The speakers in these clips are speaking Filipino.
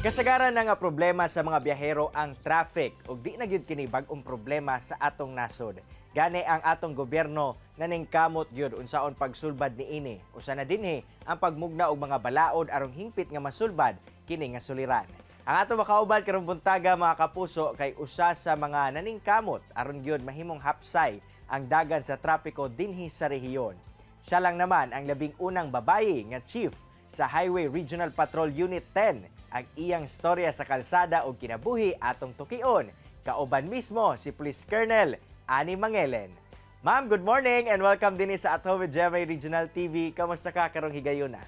Kasagaran na nga problema sa mga biyahero ang traffic ug di na gyud kini bag-ong problema sa atong nasod. Gani ang atong gobyerno naningkamot gyud unsaon pagsulbad niini. Usa na dinhi ang pagmugna og mga balaod arong hingpit nga masulbad kini nga suliran. Ang atong makaubad karong buntaga mga kapuso kay usa sa mga naningkamot aron gyud mahimong hapsay ang dagan sa trapiko dinhi sa rehiyon. Siya lang naman ang labing unang babaye nga chief sa Highway Regional Patrol Unit 10. Ang iyang storya sa kalsada o kinabuhi atong tukion. Kauban mismo si Police Colonel Ani Mangelen. Ma'am, good morning and welcome din sa At Home with GMA Regional TV. Kamusta ka karong higayuna?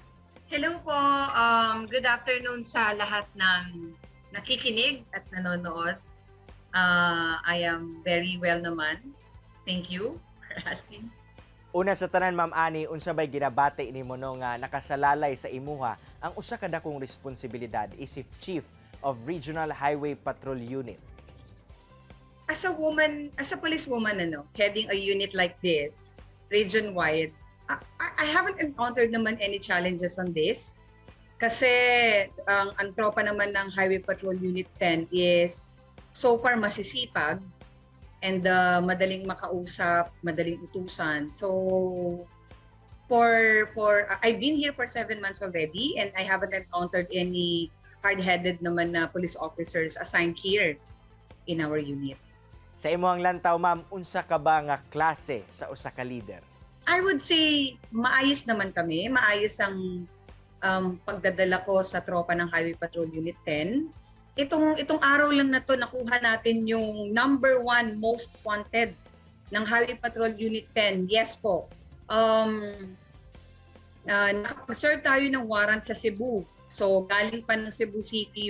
Hello po. Good afternoon sa lahat ng nakikinig at nanonood. I am very well naman. Thank you for asking. Una sa tanan, Ma'am Ani, unsa bay ginabati nimo no nga nakasalalay sa imuha ang usa ka dakong responsibilidad isip Chief of Regional Highway Patrol Unit? As a woman, as a policewoman, heading a unit like this, region-wide, I haven't encountered naman any challenges on this. Kasi ang tropa naman ng Highway Patrol Unit 10 is so far masisipag and madaling makausap, madaling utusan. So, I've been here for 7 months already and I haven't encountered any hard-headed naman na police officers assigned here in our unit. Sa imuhang lantaw, Ma'am, unsa ka ba nga klase sa usa ka leader? I would say maayos naman kami. Maayos ang pagdadala ko sa tropa ng Highway Patrol Unit 10. Itong araw lang na to nakuha natin yung number 1 most wanted ng Highway Patrol Unit 10. Yes po. Nakapag-serve tayo ng warrant sa Cebu. So galing pa ng Cebu City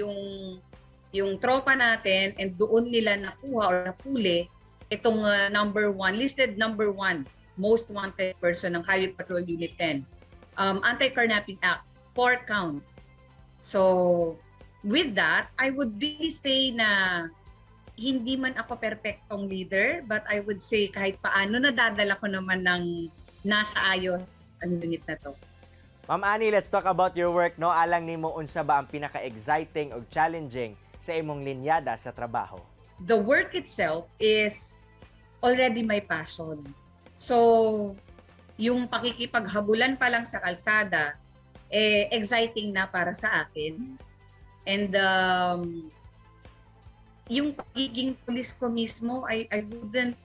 yung tropa natin and doon nila nakuha or napuli itong listed number 1 most wanted person ng Highway Patrol Unit 10. Anti-Carnapping Act, 4 counts. So with that, I would really say na hindi man ako perfectong leader, but I would say kahit paano nadadala ko naman ng nasa ayos ang unit na to. Ma'am Ani, let's talk about your work, no? Alang nimo unsa ba ang pinaka-exciting o challenging sa imong linyada sa trabaho? The work itself is already my passion. So, yung pakikipaghabulan pa lang sa kalsada, exciting na para sa akin. And yung pagiging police ko mismo, I wouldn't,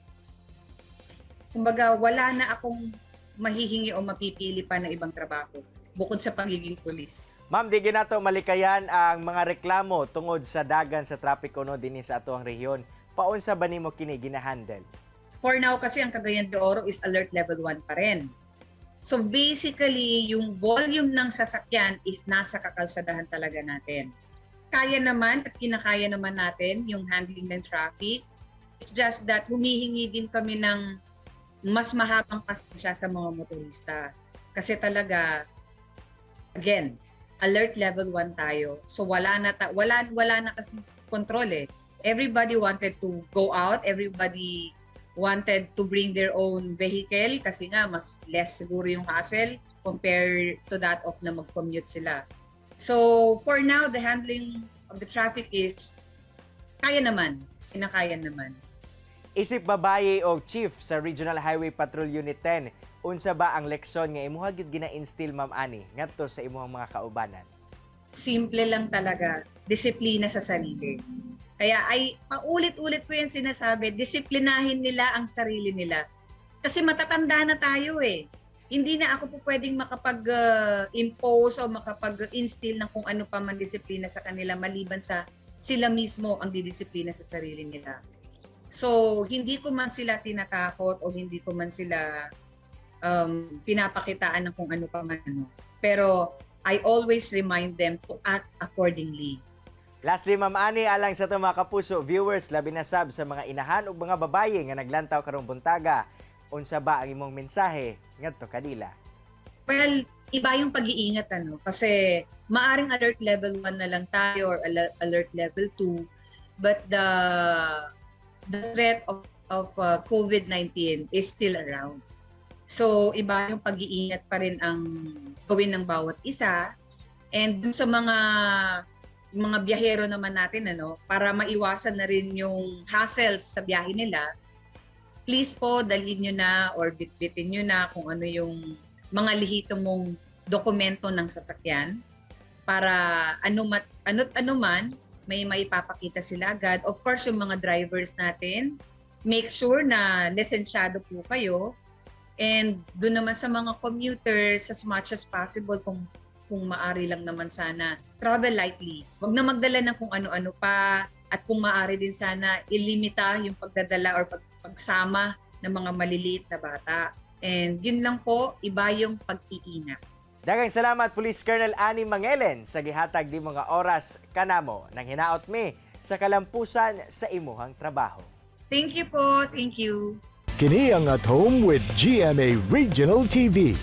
kumbaga wala na akong mahihingi o mapipili pa na ibang trabaho bukod sa pagiging police. Ma'am, di ginato malikayan ang mga reklamo tungod sa dagan sa trapiko no dinhi sa atoang rehiyon. Paunsa ba nimo kini ginahandle? For now kasi ang Cagayan de Oro is alert level 1 pa rin. So basically, yung volume ng sasakyan is nasa kakalsadahan talaga natin. Kaya naman at kinakaya naman natin yung handling ng traffic. It's just that humihingi din kami ng mas mahabang pasensya sa mga motorista. Kasi talaga, again, alert level 1 tayo. So wala na kasi control eh. Everybody wanted to go out, everybody wanted to bring their own vehicle kasi nga mas less siguro yung hassle compared to that of na mag-commute sila. So for now, the handling of the traffic is kaya naman, kinakaya naman. Isip babaye o chief sa Regional Highway Patrol Unit 10, unsa ba ang leksyon nga imuha gyud gina-instill, Ma'am Ani, ngadto sa imong mga kaubanan? Simple lang talaga, disiplina sa sarili. Kaya ay paulit-ulit ko yan sinasabi, disiplinahin nila ang sarili nila. Kasi matatanda na tayo eh. Hindi na ako po pwedeng makapag-impose o makapag-instill ng kung ano pa man disiplina sa kanila maliban sa sila mismo ang didisiplina sa sarili nila. So, hindi ko man sila tinatakot o hindi ko man sila pinapakitaan ng kung ano pa man. Pero I always remind them to act accordingly. Lastly, Ma'am Ani, alang sa itong mga kapuso, viewers, labi na sab sa mga inahan o mga babaye nga naglantaw karong buntaga, unsa ba ang imong mensahe ngadto kanila? Well, iba yung pag-iingat kasi maaring alert level 1 na lang tayo or alert level 2, but the threat of COVID-19 is still around. So, iba yung pag-iingat pa rin ang gawin ng bawat isa. And dun sa mga mga biyahero naman natin, para maiwasan na rin yung hassles sa biyahe nila, please po dalhin nyo na or bitbitin nyo na kung ano yung mga lihito mong dokumento ng sasakyan para ano man, may maipapakita sila agad. Of course, yung mga drivers natin, make sure na lisensyado po kayo. And doon naman sa mga commuters, as much as possible, kung maari lang naman sana, travel lightly. Huwag na magdala ng kung ano-ano pa. At kung maari din sana, ilimita yung pagdadala or pagsama ng mga maliliit na bata. And yun lang po, iba yung pag-iingat. Daghang salamat Police Colonel Annie Mangelen sa gihatag di mga oras kanamo nang hinaot mi sa kalampusan sa imuhang trabaho. Thank you po. Thank you. Kini ang At Home with GMA Regional TV.